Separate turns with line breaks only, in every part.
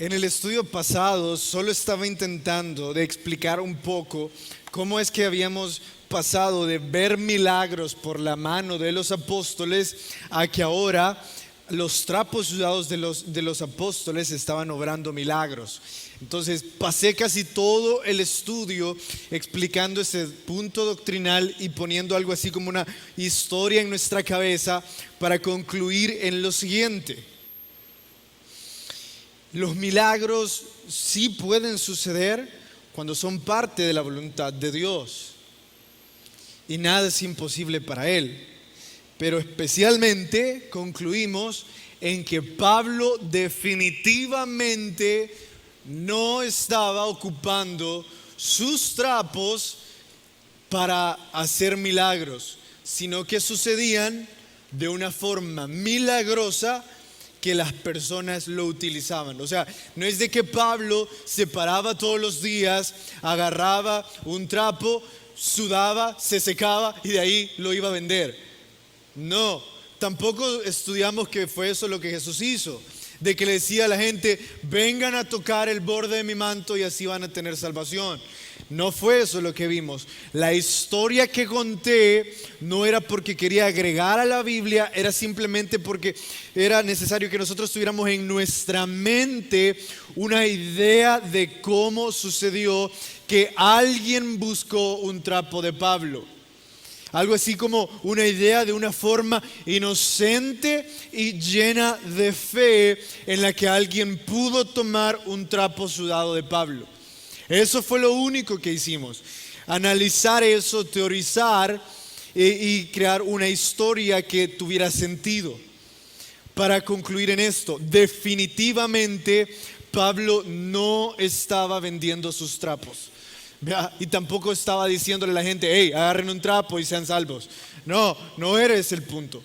En el estudio pasado solo estaba intentando de explicar un poco cómo es que habíamos pasado de ver milagros por la mano de los apóstoles a que ahora los trapos usados de los apóstoles estaban obrando milagros. Entonces pasé casi todo el estudio explicando ese punto doctrinal y poniendo algo así como una historia en nuestra cabeza para concluir en lo siguiente. Los milagros sí pueden suceder cuando son parte de la voluntad de Dios y nada es imposible para Él. Pero especialmente concluimos en que Pablo definitivamente no estaba ocupando sus trapos para hacer milagros, sino que sucedían de una forma milagrosa que las personas lo utilizaban. O sea, no es de que Pablo se paraba todos los días, agarraba un trapo, sudaba, se secaba y de ahí lo iba a vender. No, tampoco estudiamos que fue eso lo que Jesús hizo, de que le decía a la gente, vengan a tocar el borde de mi manto y así van a tener salvación. No fue eso lo que vimos. La historia que conté no era porque quería agregar a la Biblia, era simplemente porque era necesario que nosotros tuviéramos en nuestra mente una idea de cómo sucedió que alguien buscó un trapo de Pablo. Algo así como una idea de una forma inocente y llena de fe en la que alguien pudo tomar un trapo sudado de Pablo. Eso fue lo único que hicimos. Analizar eso, teorizar y crear una historia que tuviera sentido. Para concluir en esto, definitivamente Pablo no estaba vendiendo sus trapos. Y tampoco estaba diciéndole a la gente, hey, agarren un trapo y sean salvos. No, no era ese el punto.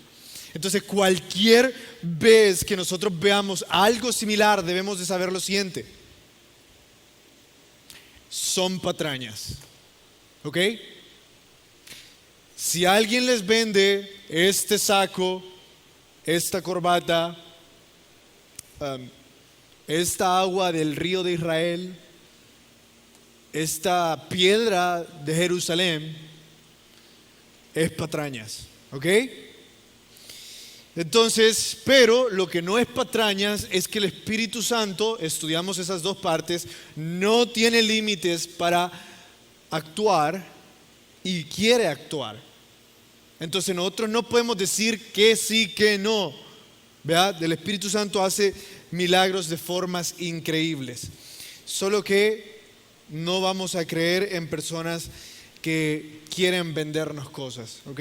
Entonces, cualquier vez que nosotros veamos algo similar, debemos de saber lo siguiente. Son patrañas, ¿ok? Si alguien les vende este saco, esta corbata, esta agua del río de Israel, esta piedra de Jerusalén, es patrañas, ¿ok? Entonces, pero lo que no es patrañas es que el Espíritu Santo, estudiamos esas dos partes, no tiene límites para actuar y quiere actuar. Entonces nosotros no podemos decir que sí, que no. ¿Verdad? El Espíritu Santo hace milagros de formas increíbles. Solo que no vamos a creer en personas que quieren vendernos cosas, ¿ok?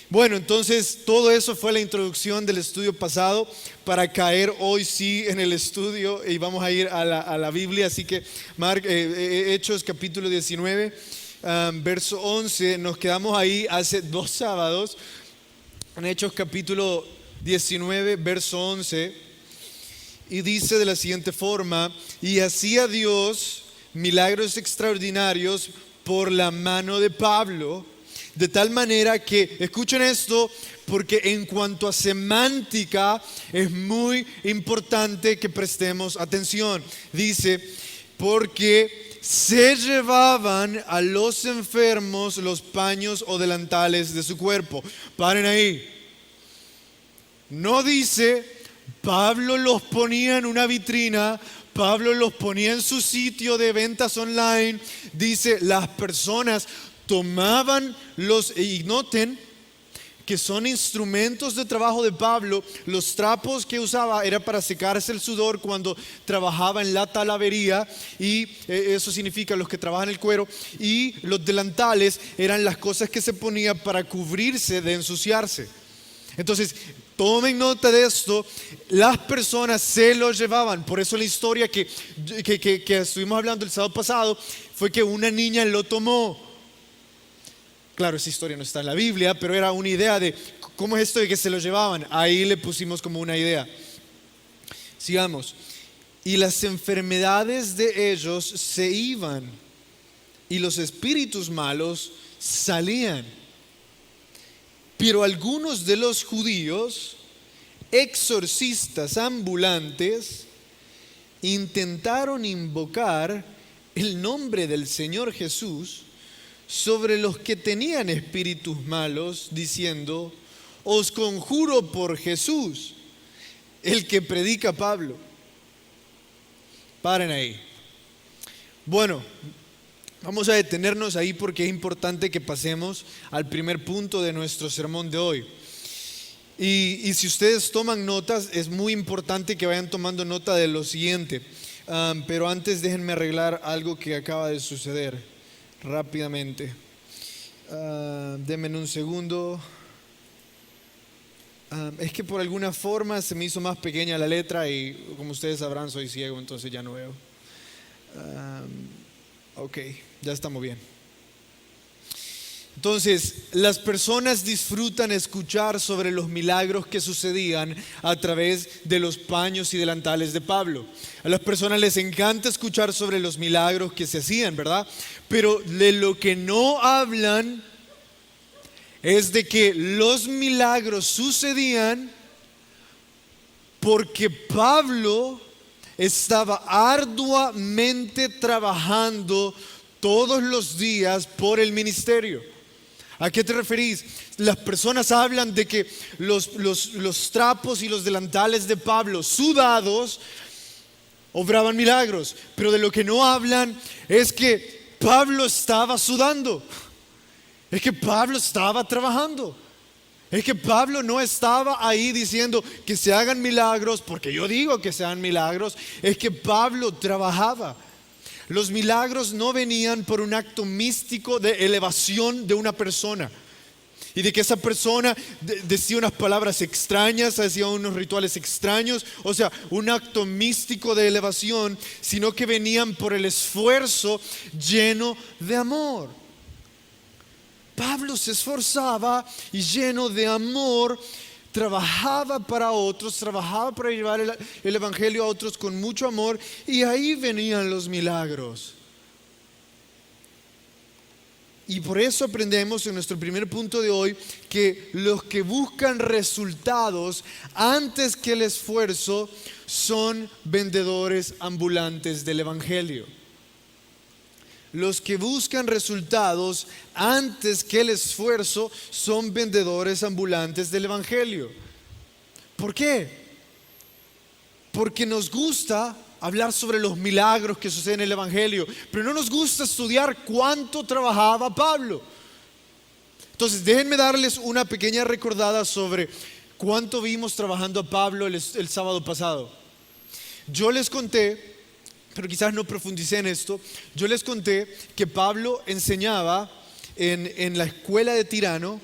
Bueno, entonces todo eso fue la introducción del estudio pasado para caer hoy sí en el estudio y vamos a ir a la Biblia. Así que Hechos capítulo 19, verso 11, nos quedamos ahí hace 2 sábados, en Hechos capítulo 19, verso 11, y dice de la siguiente forma, y hacía Dios milagros extraordinarios por la mano de Pablo, de tal manera que, escuchen esto, porque en cuanto a semántica es muy importante que prestemos atención. Dice, porque se llevaban a los enfermos los paños o delantales de su cuerpo. Paren ahí. No dice, Pablo los ponía en una vitrina, Pablo los ponía en su sitio de ventas online. Dice, las personas tomaban y noten que son instrumentos de trabajo de Pablo. Los trapos que usaba era para secarse el sudor cuando trabajaba en la talavería, y eso significa los que trabajan el cuero, y los delantales eran las cosas que se ponía para cubrirse de ensuciarse. Entonces, tomen nota de esto, las personas se lo llevaban. Por eso la historia que estuvimos hablando el sábado pasado fue que una niña lo tomó. Claro, esa historia no está en la Biblia, pero era una idea de cómo es esto de que se lo llevaban. Ahí le pusimos como una idea. Sigamos. Y las enfermedades de ellos se iban y los espíritus malos salían. Pero algunos de los judíos, exorcistas ambulantes, intentaron invocar el nombre del Señor Jesús sobre los que tenían espíritus malos, diciendo: os conjuro por Jesús, el que predica Pablo. Paren ahí. Bueno, vamos a detenernos ahí porque es importante que pasemos al primer punto de nuestro sermón de hoy. Y si ustedes toman notas, es muy importante que vayan tomando nota de lo siguiente. Pero antes déjenme arreglar algo que acaba de suceder rápidamente. Denme un segundo. Es que por alguna forma se me hizo más pequeña la letra y como ustedes sabrán soy ciego, entonces ya no veo. Ok, ya estamos bien. Entonces, las personas disfrutan escuchar sobre los milagros que sucedían a través de los paños y delantales de Pablo. A las personas les encanta escuchar sobre los milagros que se hacían, ¿verdad? Pero de lo que no hablan es de que los milagros sucedían porque Pablo estaba arduamente trabajando todos los días por el ministerio. ¿A qué te referís? Las personas hablan de que los trapos y los delantales de Pablo sudados obraban milagros, pero de lo que no hablan es que Pablo estaba sudando. Es que Pablo estaba trabajando. Es que Pablo no estaba ahí diciendo que se hagan milagros porque yo digo que se hagan milagros. Es que Pablo trabajaba. Los milagros no venían por un acto místico de elevación de una persona y de que esa persona decía unas palabras extrañas, hacía unos rituales extraños, o sea, un acto místico de elevación, sino que venían por el esfuerzo lleno de amor. Pablo se esforzaba y lleno de amor trabajaba para otros, trabajaba para llevar el evangelio a otros con mucho amor, y ahí venían los milagros. Y por eso aprendemos en nuestro primer punto de hoy que los que buscan resultados antes que el esfuerzo son vendedores ambulantes del evangelio. Los que buscan resultados antes que el esfuerzo son vendedores ambulantes del evangelio. ¿Por qué? Porque nos gusta hablar sobre los milagros que suceden en el evangelio, pero no nos gusta estudiar cuánto trabajaba Pablo. Entonces déjenme darles una pequeña recordada sobre cuánto vimos trabajando a Pablo el sábado pasado. Yo les conté, pero quizás no profundicé en esto, yo les conté que Pablo enseñaba en la escuela de Tirano,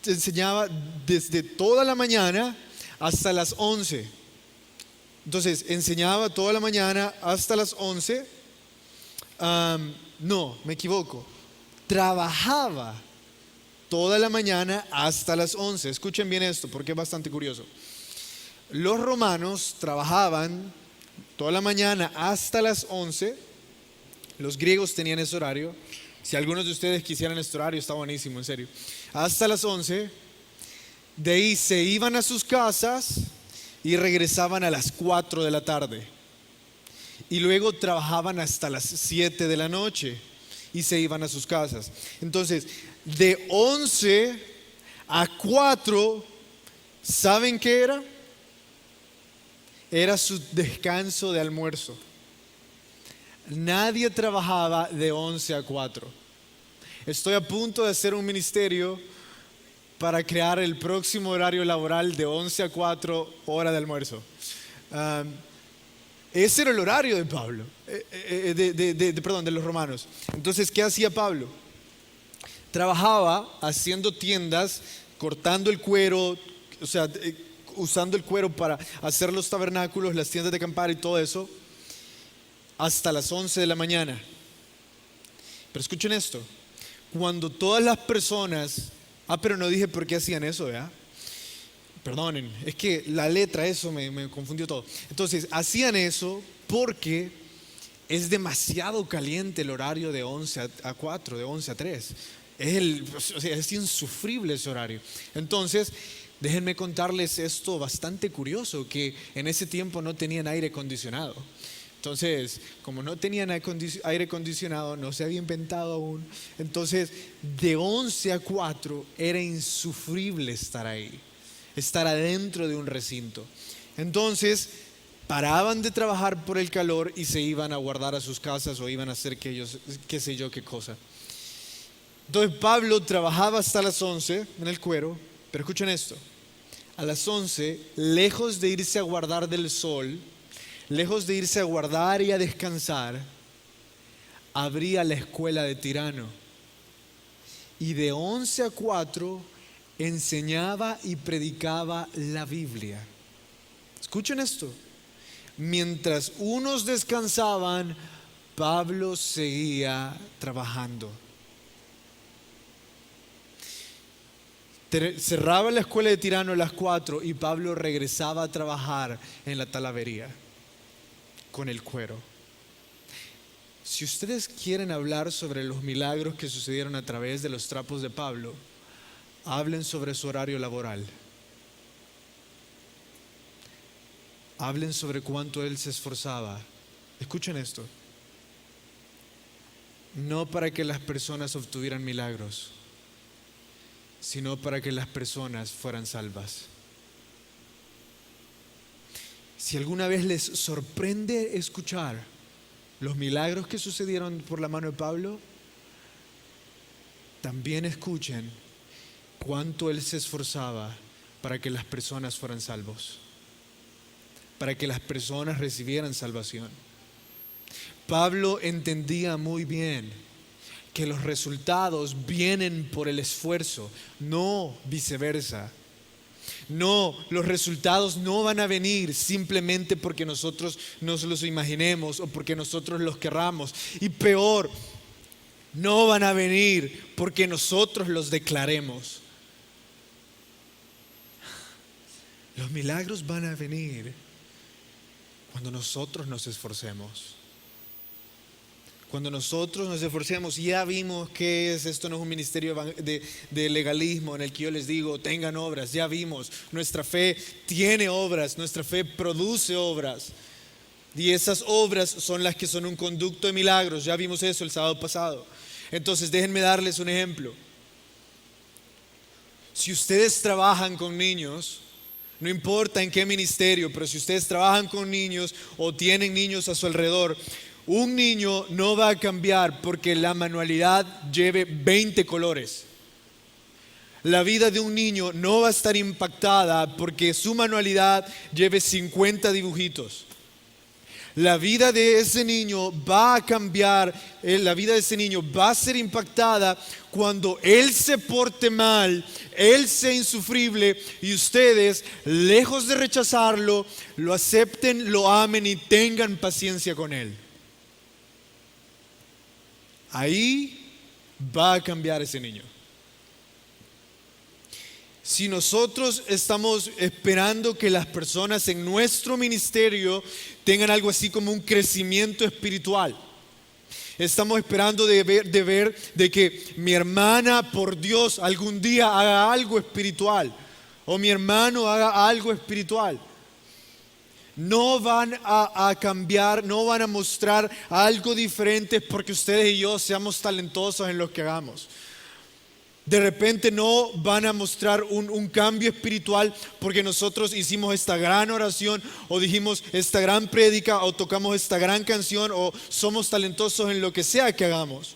enseñaba desde toda la mañana hasta las 11. Entonces, enseñaba toda la mañana hasta las 11. No, me equivoco. Trabajaba toda la mañana hasta las 11. Escuchen bien esto porque es bastante curioso. Los romanos trabajaban toda la mañana hasta las 11. Los griegos tenían ese horario. Si algunos de ustedes quisieran este horario, está buenísimo, en serio. Hasta las 11. De ahí se iban a sus casas y regresaban a las 4 de la tarde. Y luego trabajaban hasta las 7 de la noche y se iban a sus casas. Entonces, de 11 a 4, ¿saben qué era? Era su descanso de almuerzo. Nadie trabajaba de 11 a 4. Estoy a punto de hacer un ministerio para crear el próximo horario laboral de 11 a 4, hora de almuerzo. Ese era el horario de Pablo, de los romanos. Entonces, ¿qué hacía Pablo? Trabajaba haciendo tiendas, cortando el cuero, o sea, usando el cuero para hacer los tabernáculos, las tiendas de acampar y todo eso, hasta las 11 de la mañana. Pero escuchen esto, cuando todas las personas, pero no dije por qué hacían eso, ¿verdad? Perdonen, es que la letra, eso me confundió todo. Entonces, hacían eso porque es demasiado caliente el horario de 11 a 4, de 11 a 3. Es insufrible ese horario. Entonces, déjenme contarles esto bastante curioso, que en ese tiempo no tenían aire acondicionado. Entonces, como no tenían aire acondicionado, no se había inventado aún, entonces de 11 a 4 era insufrible estar ahí, estar adentro de un recinto. Entonces, paraban de trabajar por el calor y se iban a guardar a sus casas o iban a hacer qué sé yo qué cosa. Entonces Pablo trabajaba hasta las 11 en el cuero, pero escuchen esto, a las 11, lejos de irse a guardar del sol, lejos de irse a guardar y a descansar, abría la escuela de Tirano. Y de 11 a 4 enseñaba y predicaba la Biblia. Escuchen esto. Mientras unos descansaban, Pablo seguía trabajando. Cerraba la escuela de Tirano a las 4 y Pablo regresaba a trabajar en la talavería con el cuero. Si ustedes quieren hablar sobre los milagros que sucedieron a través de los trapos de Pablo, hablen sobre su horario laboral. Hablen sobre cuánto él se esforzaba. Escuchen esto. No para que las personas obtuvieran milagros, sino para que las personas fueran salvas. Si alguna vez les sorprende escuchar los milagros que sucedieron por la mano de Pablo, también escuchen cuánto él se esforzaba para que las personas fueran salvos, para que las personas recibieran salvación. Pablo entendía muy bien que los resultados vienen por el esfuerzo, no viceversa. No, los resultados no van a venir simplemente porque nosotros nos los imaginemos o porque nosotros los querramos. Y peor, no van a venir porque nosotros los declaremos. Los milagros van a venir cuando nosotros nos esforcemos. Cuando nosotros nos esforcemos, ya vimos qué es, esto no es un ministerio de legalismo en el que yo les digo, tengan obras, ya vimos, nuestra fe tiene obras, nuestra fe produce obras. Y esas obras son las que son un conducto de milagros, ya vimos eso el sábado pasado. Entonces déjenme darles un ejemplo. Si ustedes trabajan con niños, no importa en qué ministerio, pero si ustedes trabajan con niños o tienen niños a su alrededor, un niño no va a cambiar porque la manualidad lleve 20 colores. La vida de un niño no va a estar impactada porque su manualidad lleve 50 dibujitos. La vida de ese niño va a cambiar, la vida de ese niño va a ser impactada cuando él se porte mal, él sea insufrible y ustedes, lejos de rechazarlo, lo acepten, lo amen y tengan paciencia con él. Ahí va a cambiar ese niño. Si nosotros estamos esperando que las personas en nuestro ministerio tengan algo así como un crecimiento espiritual, estamos esperando de ver que mi hermana, por Dios, algún día haga algo espiritual, o mi hermano haga algo espiritual, no van a cambiar, no van a mostrar algo diferente porque ustedes y yo seamos talentosos en lo que hagamos. De repente no van a mostrar un cambio espiritual porque nosotros hicimos esta gran oración o dijimos esta gran prédica o tocamos esta gran canción o somos talentosos en lo que sea que hagamos.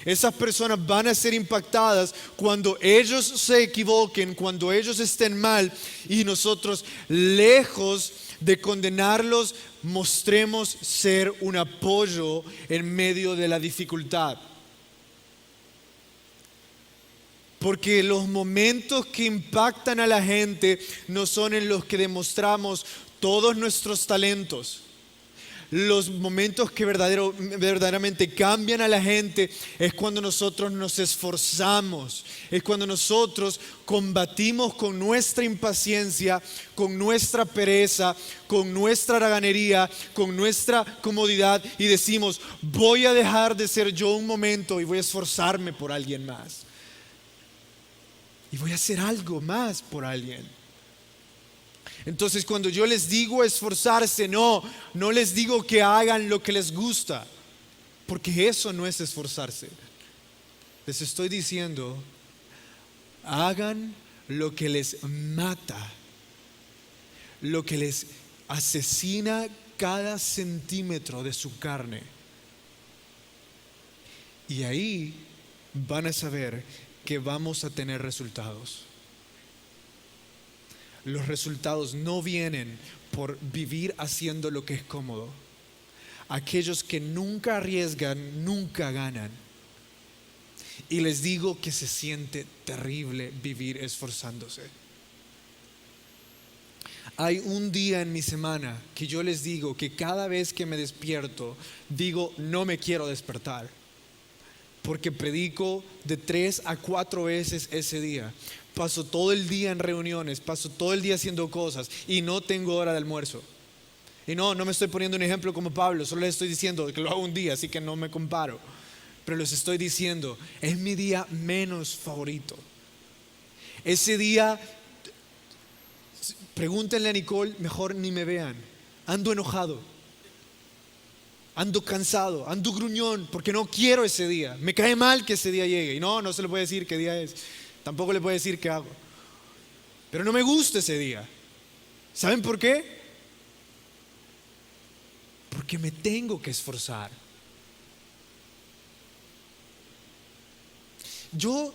Esas personas van a ser impactadas cuando ellos se equivoquen, cuando ellos estén mal y nosotros, lejos de condenarlos, mostremos ser un apoyo en medio de la dificultad. Porque los momentos que impactan a la gente no son en los que demostramos todos nuestros talentos. Los momentos que verdaderamente cambian a la gente es cuando nosotros nos esforzamos, es cuando nosotros combatimos con nuestra impaciencia, con nuestra pereza, con nuestra haraganería, con nuestra comodidad y decimos, voy a dejar de ser yo un momento y voy a esforzarme por alguien más. Y voy a hacer algo más por alguien. Entonces cuando yo les digo esforzarse, no les digo que hagan lo que les gusta, porque eso no es esforzarse. Les estoy diciendo, hagan lo que les mata, lo que les asesina cada centímetro de su carne. Y ahí van a saber que vamos a tener resultados. Los resultados no vienen por vivir haciendo lo que es cómodo. Aquellos que nunca arriesgan, nunca ganan. Y les digo que se siente terrible vivir esforzándose. Hay un día en mi semana que yo les digo que cada vez que me despierto, digo, no me quiero despertar. Porque predico de 3 a 4 veces ese día. Paso todo el día en reuniones, paso todo el día haciendo cosas y no tengo hora de almuerzo. Y no me estoy poniendo un ejemplo como Pablo, solo les estoy diciendo que lo hago un día, así que no me comparo. Pero les estoy diciendo, es mi día menos favorito. Ese día, pregúntenle a Nicole, mejor ni me vean. Ando enojado, ando cansado, ando gruñón, porque no quiero ese día. Me cae mal que ese día llegue. Y no se le puede decir qué día es. Tampoco le puedo decir qué hago. Pero no me gusta ese día. ¿Saben por qué? Porque me tengo que esforzar.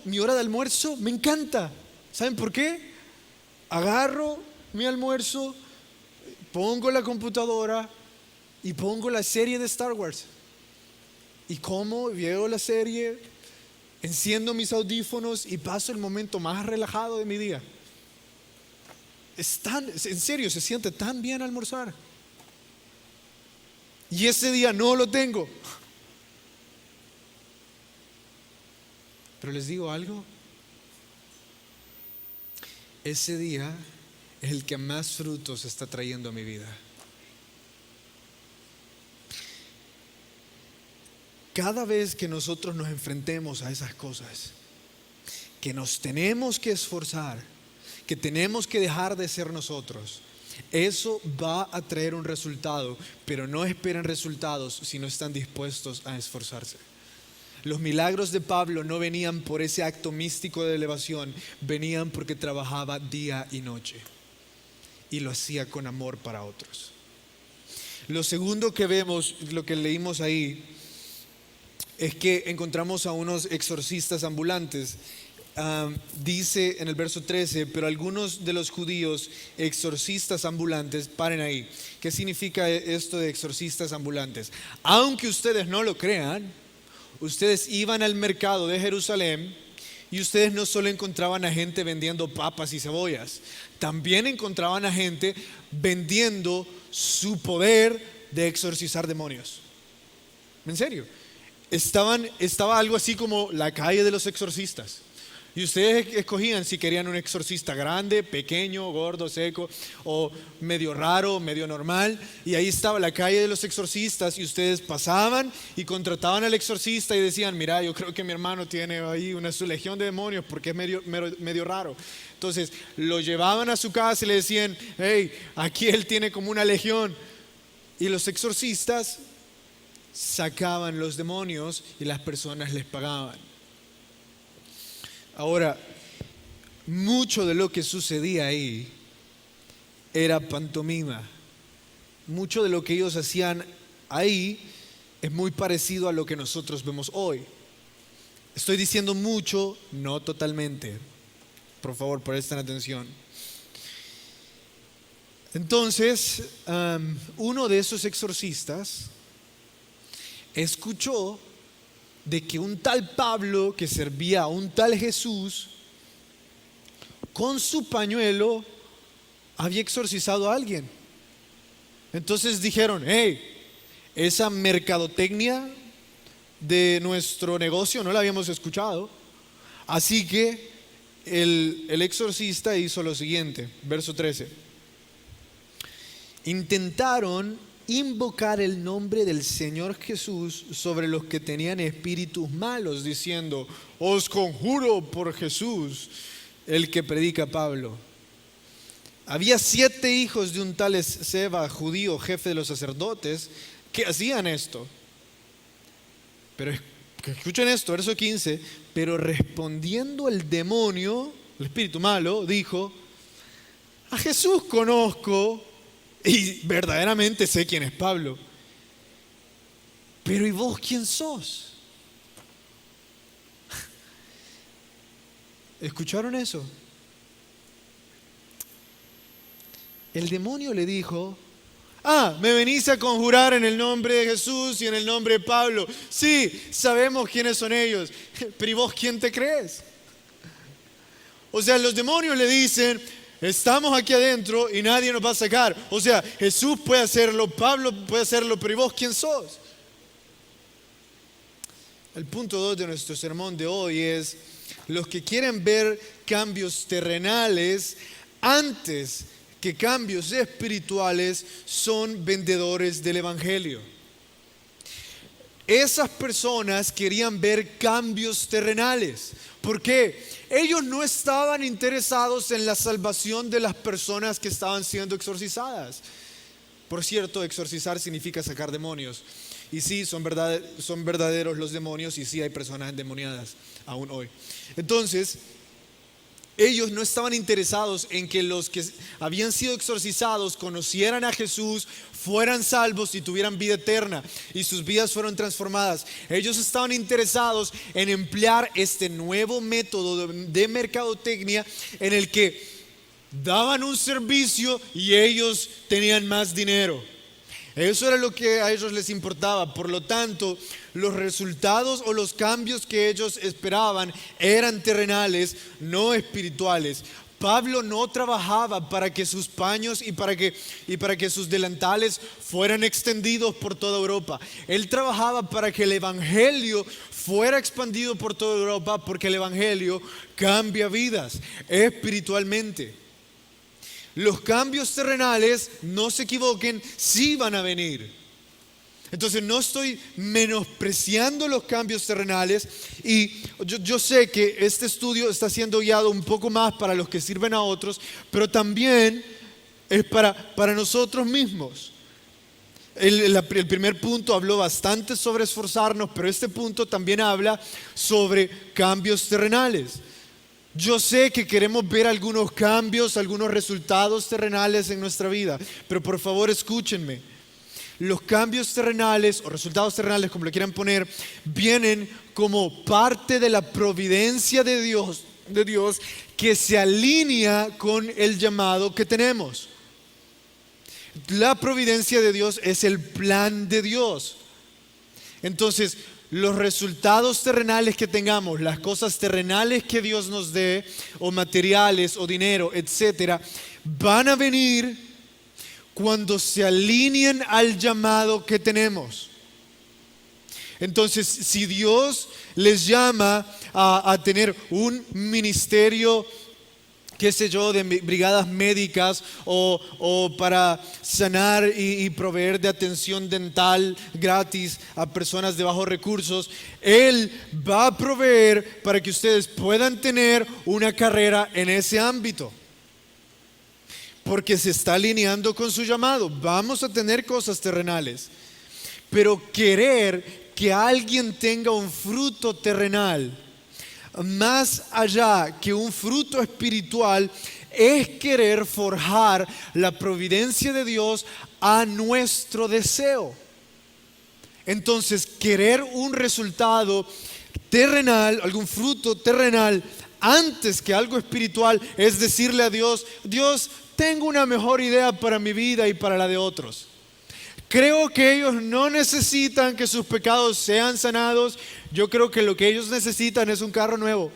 Mi hora de almuerzo me encanta. ¿Saben por qué? Agarro mi almuerzo, pongo la computadora y pongo la serie de Star Wars. Y como, veo la serie, enciendo mis audífonos y paso el momento más relajado de mi día. En serio, se siente tan bien almorzar. Y ese día no lo tengo. Pero les digo algo. Ese día es el que más frutos está trayendo a mi vida. Cada vez que nosotros nos enfrentemos a esas cosas, que nos tenemos que esforzar, que tenemos que dejar de ser nosotros, eso va a traer un resultado, pero no esperen resultados si no están dispuestos a esforzarse. Los milagros de Pablo no venían por ese acto místico de elevación, venían porque trabajaba día y noche y lo hacía con amor para otros. Lo segundo que vemos, lo que leímos ahí, es que encontramos a unos exorcistas ambulantes. Dice en el verso 13, pero algunos de los judíos exorcistas ambulantes, paren ahí. ¿Qué significa esto de exorcistas ambulantes? Aunque ustedes no lo crean, ustedes iban al mercado de Jerusalén y ustedes no solo encontraban a gente vendiendo papas y cebollas, también encontraban a gente vendiendo su poder de exorcizar demonios. En serio, estaba algo así como la calle de los exorcistas. Y ustedes escogían si querían un exorcista grande, pequeño, gordo, seco, o medio raro, medio normal. Y ahí estaba la calle de los exorcistas y ustedes pasaban y contrataban al exorcista y decían, mira, yo creo que mi hermano tiene ahí su legión de demonios porque es medio raro. Entonces lo llevaban a su casa y le decían, hey, aquí él tiene como una legión. Y los exorcistas sacaban los demonios y las personas les pagaban. Ahora, mucho de lo que sucedía ahí era pantomima. Mucho de lo que ellos hacían ahí es muy parecido a lo que nosotros vemos hoy. Estoy diciendo mucho, no totalmente. Por favor, presten atención. Entonces, uno de esos exorcistas escuchó de que un tal Pablo que servía a un tal Jesús con su pañuelo había exorcizado a alguien. Entonces dijeron, hey, esa mercadotecnia de nuestro negocio no la habíamos escuchado. Así que el exorcista hizo lo siguiente, verso 13. Intentaron invocar el nombre del Señor Jesús sobre los que tenían espíritus malos, diciendo, os conjuro por Jesús, el que predica Pablo. había 7 hijos de un tal Seba, judío, jefe de los sacerdotes, que hacían esto. Pero escuchen esto, verso 15. Pero respondiendo el demonio, el espíritu malo, dijo: a Jesús conozco y verdaderamente sé quién es Pablo. Pero ¿y vos quién sos? ¿Escucharon eso? El demonio le dijo: me venís a conjurar en el nombre de Jesús y en el nombre de Pablo. Sí, sabemos quiénes son ellos, pero ¿y vos quién te crees? O sea, los demonios le dicen: estamos aquí adentro y nadie nos va a sacar. O sea, Jesús puede hacerlo, Pablo puede hacerlo, pero ¿y vos quién sos? El punto 2 de nuestro sermón de hoy es: los que quieren ver cambios terrenales antes que cambios espirituales son vendedores del evangelio. Esas personas querían ver cambios terrenales. ¿Por qué? Ellos no estaban interesados en la salvación de las personas que estaban siendo exorcizadas. Por cierto, exorcizar significa sacar demonios. Y sí, son verdaderos los demonios, y sí hay personas endemoniadas aún hoy. Entonces, ellos no estaban interesados en que los que habían sido exorcizados conocieran a Jesús, fueran salvos y tuvieran vida eterna y sus vidas fueron transformadas. Ellos estaban interesados en emplear este nuevo método de mercadotecnia en el que daban un servicio y ellos tenían más dinero. Eso era lo que a ellos les importaba. Por lo tanto, los resultados o los cambios que ellos esperaban eran terrenales, no espirituales. Pablo no trabajaba para que sus paños y para que sus delantales fueran extendidos por toda Europa. Él trabajaba para que el evangelio fuera expandido por toda Europa, porque el evangelio cambia vidas espiritualmente. Los cambios terrenales, no se equivoquen, sí van a venir. Entonces no estoy menospreciando los cambios terrenales, y yo sé que este estudio está siendo guiado un poco más para los que sirven a otros, pero también es para nosotros mismos. El primer punto habló bastante sobre esforzarnos, pero este punto también habla sobre cambios terrenales. Yo sé que queremos ver algunos cambios, algunos resultados terrenales en nuestra vida, pero por favor escúchenme. Los cambios terrenales o resultados terrenales, como le quieran poner, vienen como parte de la providencia de Dios que se alinea con el llamado que tenemos. La providencia de Dios es el plan de Dios. Entonces, los resultados terrenales que tengamos, las cosas terrenales que Dios nos dé, o materiales, o dinero, etcétera, van a venir cuando se alineen al llamado que tenemos. Entonces, si Dios les llama a tener un ministerio, qué sé yo, de brigadas médicas o para sanar y proveer de atención dental gratis a personas de bajos recursos, Él va a proveer para que ustedes puedan tener una carrera en ese ámbito, porque se está alineando con su llamado. Vamos a tener cosas terrenales, pero querer que alguien tenga un fruto terrenal más allá que un fruto espiritual es querer forjar la providencia de Dios a nuestro deseo. Entonces, querer un resultado terrenal, algún fruto terrenal antes que algo espiritual, es decirle a Dios: Dios, tengo una mejor idea para mi vida y para la de otros. Creo que ellos no necesitan que sus pecados sean sanados. Yo creo que lo que ellos necesitan es un carro nuevo.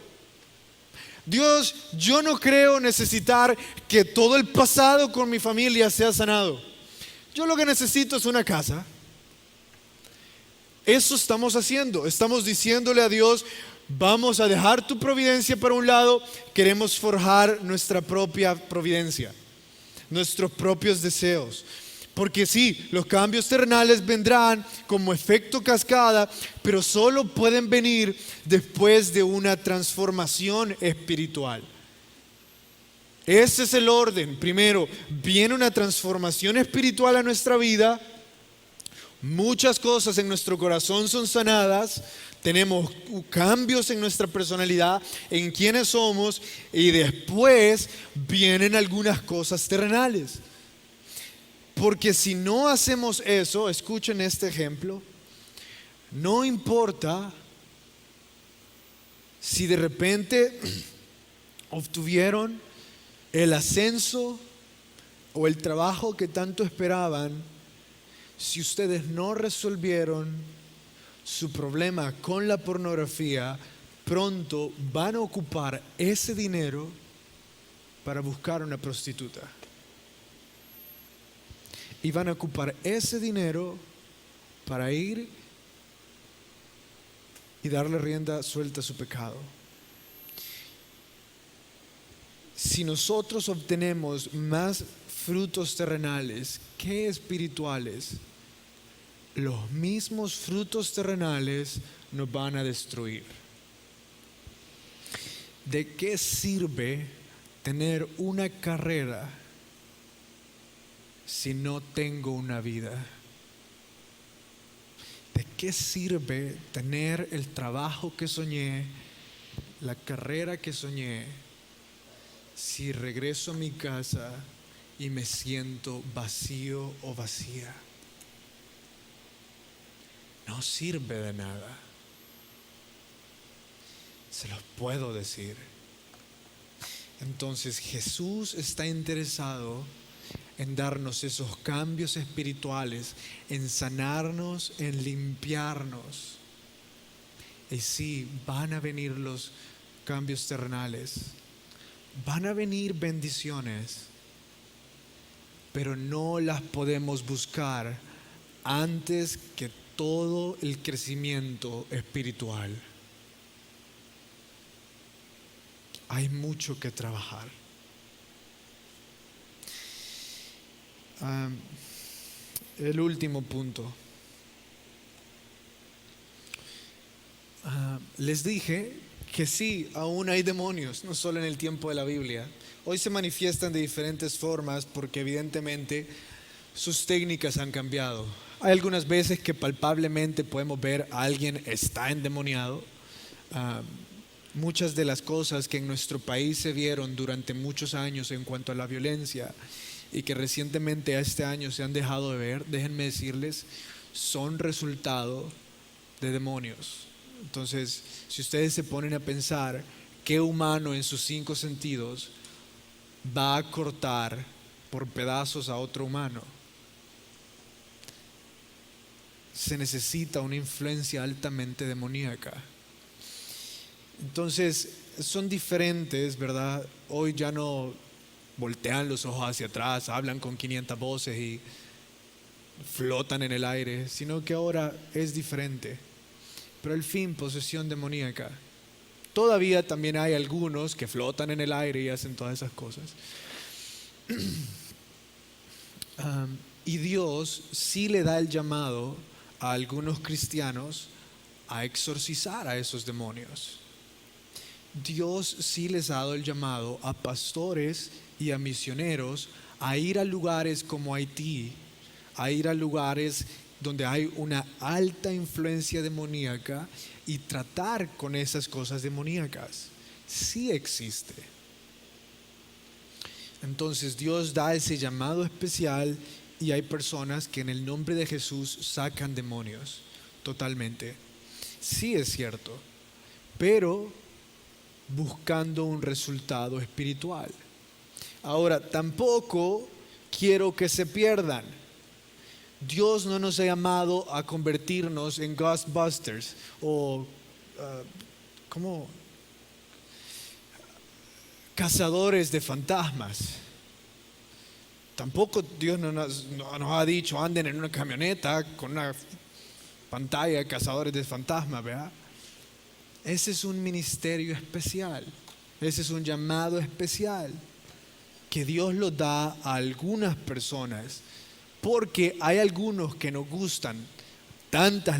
Dios, yo no creo necesitar que todo el pasado con mi familia sea sanado. Yo lo que necesito es una casa. Eso estamos haciendo. Estamos diciéndole a Dios: vamos a dejar tu providencia para un lado, queremos forjar nuestra propia providencia, nuestros propios deseos. Porque sí, los cambios terrenales vendrán como efecto cascada, pero solo pueden venir después de una transformación espiritual. Ese es el orden. Primero, viene una transformación espiritual a nuestra vida. Muchas cosas en nuestro corazón son sanadas. Tenemos cambios en nuestra personalidad, en quiénes somos. Y después vienen algunas cosas terrenales. Porque si no hacemos eso, escuchen este ejemplo. No importa si de repente obtuvieron el ascenso o el trabajo que tanto esperaban, si ustedes no resolvieron su problema con la pornografía, pronto van a ocupar ese dinero para buscar una prostituta. Y van a ocupar ese dinero para ir y darle rienda suelta a su pecado. Si nosotros obtenemos más frutos terrenales que espirituales, los mismos frutos terrenales nos van a destruir. ¿De qué sirve tener una carrera si no tengo una vida? ¿De qué sirve tener el trabajo que soñé, la carrera que soñé, si regreso a mi casa y me siento vacío o vacía? No sirve de nada. Se los puedo decir. Entonces Jesús está interesado en darnos esos cambios espirituales, en sanarnos, en limpiarnos. Y sí, van a venir los cambios terrenales, van a venir bendiciones, pero no las podemos buscar antes que todo el crecimiento espiritual. Hay mucho que trabajar. El último punto. Les dije que sí, aún hay demonios, no solo en el tiempo de la Biblia. Hoy se manifiestan de diferentes formas porque evidentemente sus técnicas han cambiado. Hay algunas veces que palpablemente podemos ver a alguien está endemoniado. Muchas de las cosas que en nuestro país se vieron durante muchos años en cuanto a la violencia y que recientemente a este año se han dejado de ver, déjenme decirles, son resultado de demonios. Entonces, si ustedes se ponen a pensar, ¿qué humano en sus 5 sentidos va a cortar por pedazos a otro humano? Se necesita una influencia altamente demoníaca. Entonces, son diferentes, ¿verdad? Hoy ya no voltean los ojos hacia atrás, hablan con 500 voces y flotan en el aire, sino que ahora es diferente. Pero al fin, posesión demoníaca. Todavía también hay algunos que flotan en el aire y hacen todas esas cosas. Y Dios sí le da el llamado a algunos cristianos a exorcizar a esos demonios. Dios sí les ha dado el llamado a pastores y a misioneros a ir a lugares como Haití, a ir a lugares donde hay una alta influencia demoníaca y tratar con esas cosas demoníacas. Sí existe. Entonces Dios da ese llamado especial y hay personas que en el nombre de Jesús sacan demonios totalmente. Sí es cierto, pero buscando un resultado espiritual. Ahora, tampoco quiero que se pierdan. Dios no nos ha llamado a convertirnos en Ghostbusters o ¿cómo? Cazadores de fantasmas. Tampoco Dios no nos ha dicho anden en una camioneta con una pantalla de cazadores de fantasmas, ¿verdad? Ese es un ministerio especial, ese es un llamado especial que Dios lo da a algunas personas, porque hay algunos que nos gustan tanto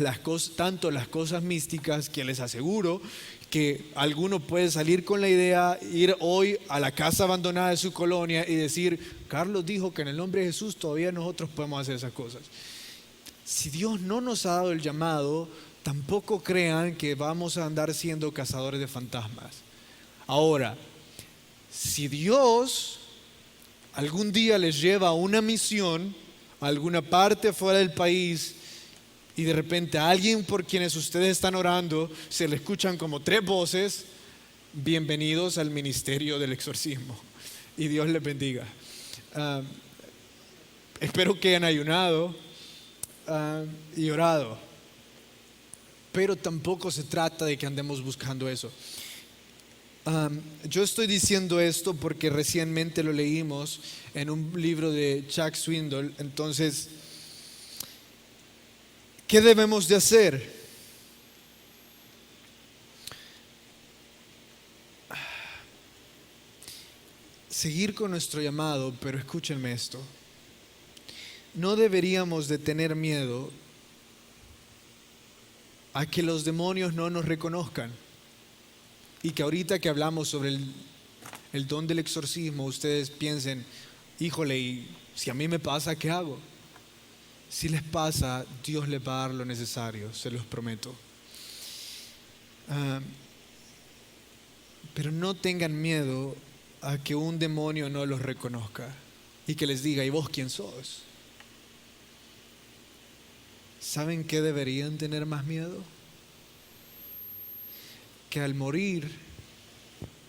las cosas místicas que les aseguro que alguno puede salir con la idea, ir hoy a la casa abandonada de su colonia y decir, Carlos dijo que en el nombre de Jesús todavía nosotros podemos hacer esas cosas. Si Dios no nos ha dado el llamado, tampoco crean que vamos a andar siendo cazadores de fantasmas. Ahora, si Dios algún día les lleva a una misión a alguna parte fuera del país y de repente a alguien por quienes ustedes están orando se le escuchan como 3 voces, bienvenidos al ministerio del exorcismo y Dios les bendiga. Espero que hayan ayunado y orado, pero tampoco se trata de que andemos buscando eso. Yo estoy diciendo esto porque recientemente lo leímos en un libro de Chuck Swindoll. Entonces, ¿qué debemos de hacer? Seguir con nuestro llamado, pero escúchenme esto. No deberíamos de tener miedo a que los demonios no nos reconozcan. Y que ahorita que hablamos sobre el don del exorcismo, ustedes piensen, híjole, y si a mí me pasa, ¿qué hago? Si les pasa, Dios les va a dar lo necesario, se los prometo. Pero no tengan miedo a que un demonio no los reconozca y que les diga, ¿y vos quién sos? ¿Saben qué deberían tener más miedo? Que al morir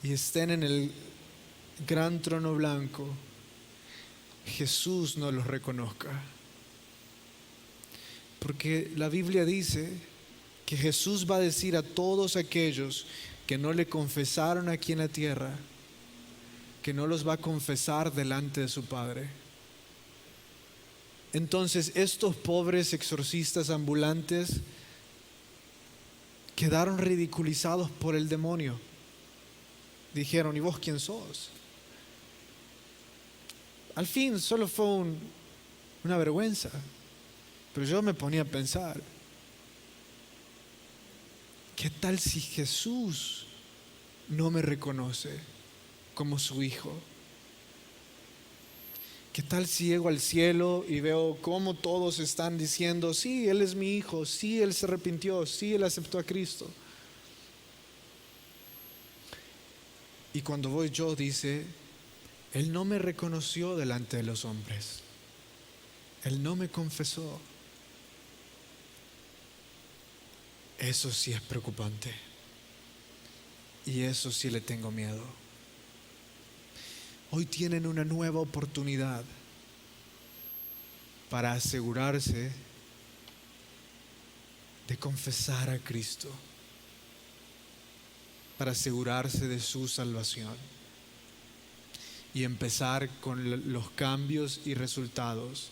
y estén en el gran trono blanco, Jesús no los reconozca. Porque la Biblia dice que Jesús va a decir a todos aquellos que no le confesaron aquí en la tierra, que no los va a confesar delante de su Padre. Entonces estos pobres exorcistas ambulantes quedaron ridiculizados por el demonio. Dijeron, ¿y vos quién sos? Al fin solo fue una vergüenza. Pero yo me ponía a pensar, ¿qué tal si Jesús no me reconoce como su hijo? ¿Qué tal si llego al cielo y veo cómo todos están diciendo, sí, Él es mi hijo, sí, Él se arrepintió, sí, Él aceptó a Cristo? Y cuando voy yo, dice, Él no me reconoció delante de los hombres. Él no me confesó. Eso sí es preocupante. Y eso sí le tengo miedo. Hoy tienen una nueva oportunidad para asegurarse de confesar a Cristo, para asegurarse de su salvación y empezar con los cambios y resultados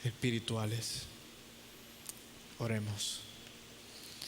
espirituales. Oremos.